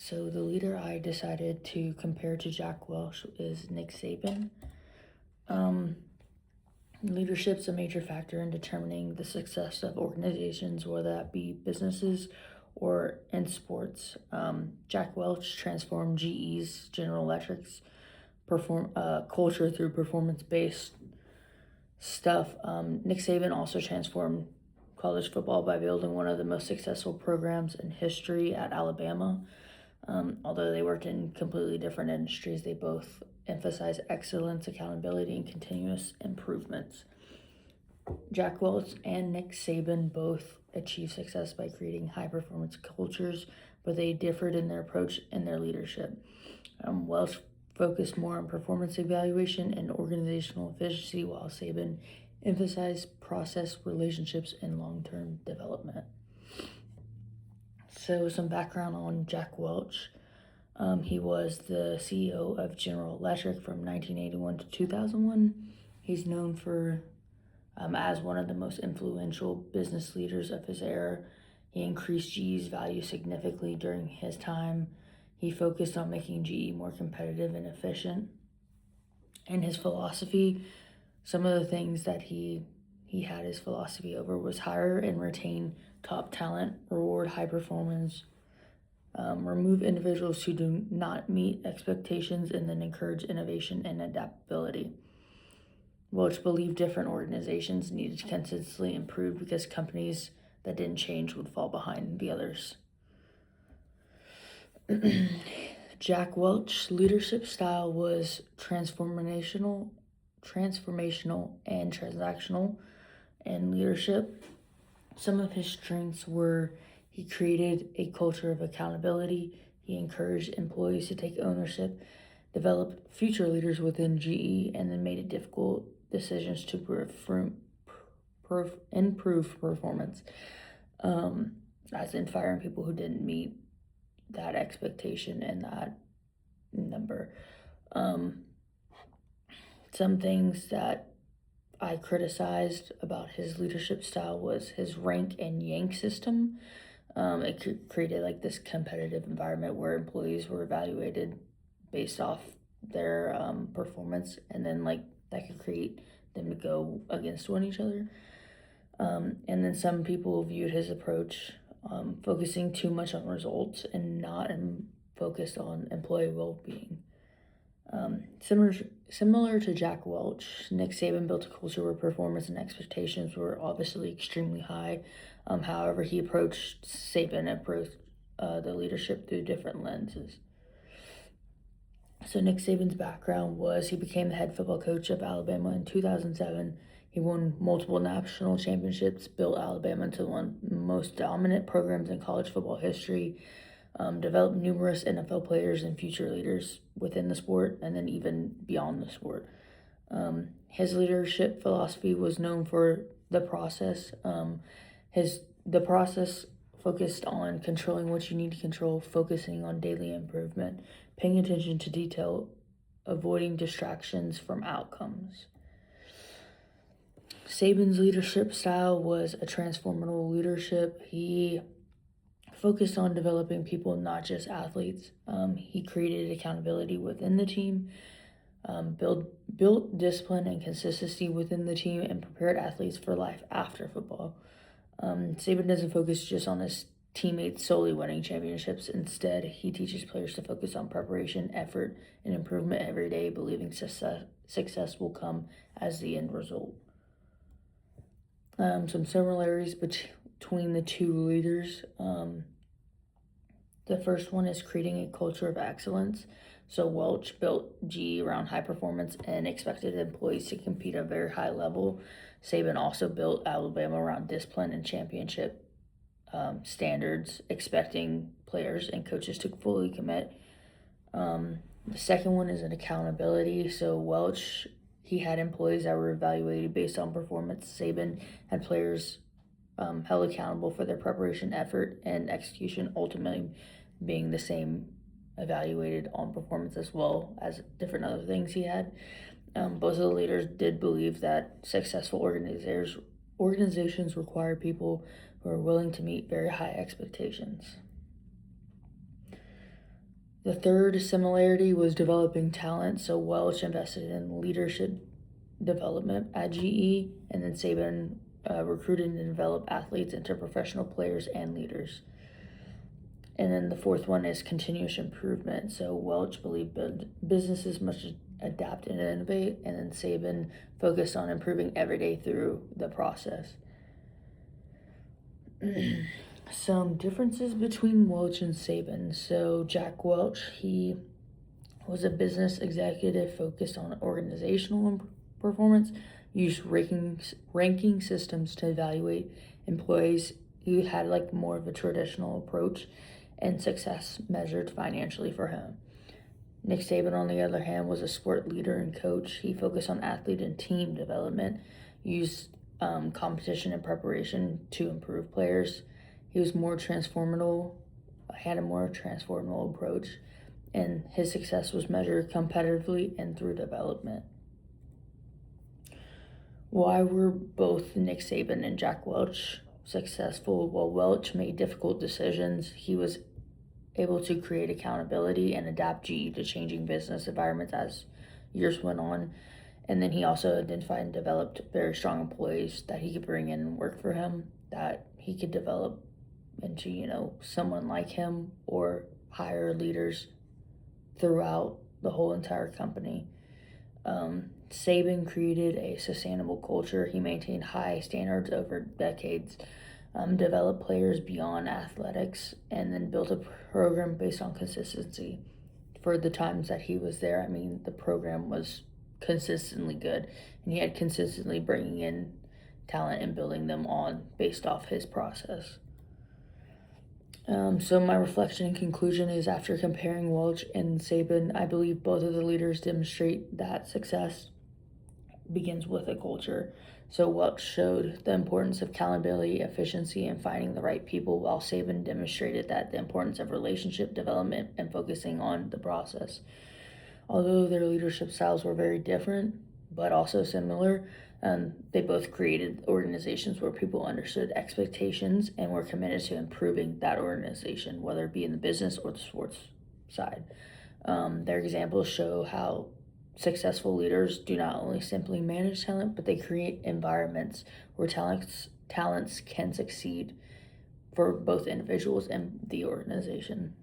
So the leader I decided to compare to Jack Welch is Nick Saban. Um, Leadership's a major factor in determining the success of organizations, whether that be businesses or in sports. Jack Welch transformed GE's General Electric's culture through performance-based stuff. Nick Saban also transformed college football by building one of the most successful programs in history at Alabama. Although they worked in completely different industries, they both emphasize excellence, accountability, and continuous improvements. Jack Welch and Nick Saban both achieved success by creating high performance cultures, but they differed in their approach and their leadership. Welch focused more on performance evaluation and organizational efficiency, while Saban emphasized process, relationships, and long term development. So, some background on Jack Welch. He was the CEO of General Electric from 1981 to 2001. He's known for as one of the most influential business leaders of his era. He increased GE's value significantly during his time. He focused on making GE more competitive and efficient. And his philosophy, some of the things that he had his philosophy over was hire and retain top talent, reward high performance, remove individuals who do not meet expectations, and then encourage innovation and adaptability. Welch believed different organizations needed to consistently improve because companies that didn't change would fall behind the others. Jack Welch's leadership style was transformational, and transactional in leadership. Some of his strengths were he created a culture of accountability. He encouraged employees to take ownership, developed future leaders within GE, and then made difficult decisions to improve performance, as in firing people who didn't meet that expectation and that number. Some things that I criticized about his leadership style was his rank and yank system. It created like this competitive environment where employees were evaluated based off their performance, and then like that could create them to go against one each other. And then some people viewed his approach focusing too much on results and not focused on employee well-being. Similar to Jack Welch, Nick Saban built a culture where performance and expectations were obviously extremely high. However, he approached the leadership through different lenses. So Nick Saban's background was he became the head football coach of Alabama in 2007. He won multiple national championships, built Alabama into one of the most dominant programs in college football history, developed numerous NFL players and future leaders within the sport, and then even beyond the sport. His leadership philosophy was known for the process. The process focused on controlling what you need to control, focusing on daily improvement, paying attention to detail, avoiding distractions from outcomes. Saban's leadership style was a transformational leadership. He focused on developing people, not just athletes. He created accountability within the team, built discipline and consistency within the team, and prepared athletes for life after football. Saban doesn't focus just on his teammates solely winning championships. Instead, he teaches players to focus on preparation, effort, and improvement every day, believing success will come as the end result. Some similarities between the two leaders. The first one is creating a culture of excellence. So Welch built GE around high performance and expected employees to compete at a very high level. Saban also built Alabama around discipline and championship standards, expecting players and coaches to fully commit. The second one is an accountability. So Welch, he had employees that were evaluated based on performance. Saban had players held accountable for their preparation, effort, and execution, ultimately being the same, evaluated on performance as well as different other things he had. Both of the leaders did believe that successful organizations require people who are willing to meet very high expectations. The third similarity was developing talent. So Welch invested in leadership development at GE, and then Saban recruited and developed athletes into professional players and leaders. And then the fourth one is continuous improvement. So Welch believed businesses must adapt and innovate, and then Saban focused on improving every day through the process. Some differences between Welch and Saban. So Jack Welch, he was a business executive focused on organizational performance, used ranking systems to evaluate employees who had like more of a traditional approach, and success measured financially for him. Nick Saban, on the other hand, was a sport leader and coach. He focused on athlete and team development, used competition and preparation to improve players. He was more transformational, had a more transformational approach, and his success was measured competitively and through development. Why were both Nick Saban and Jack Welch successful? Well, Welch made difficult decisions. He was able to create accountability and adapt GE to changing business environments as years went on. And then he also identified and developed very strong employees that he could bring in and work for him, that he could develop into, someone like him, or hire leaders throughout the whole entire company. Saban created a sustainable culture. He maintained high standards over decades, developed players beyond athletics, and then built a program based on consistency. For the times that he was there, the program was consistently good, and he had consistently bringing in talent and building them on based off his process. So my reflection and conclusion is, after comparing Welch and Saban, I believe both of the leaders demonstrate that success begins with a culture. So Welch showed the importance of accountability, efficiency, and finding the right people, while Saban demonstrated that the importance of relationship development and focusing on the process. Although their leadership styles were very different, but also similar, they both created organizations where people understood expectations and were committed to improving that organization, whether it be in the business or the sports side. Their examples show how successful leaders do not only simply manage talent, but they create environments where talents can succeed for both individuals and the organization.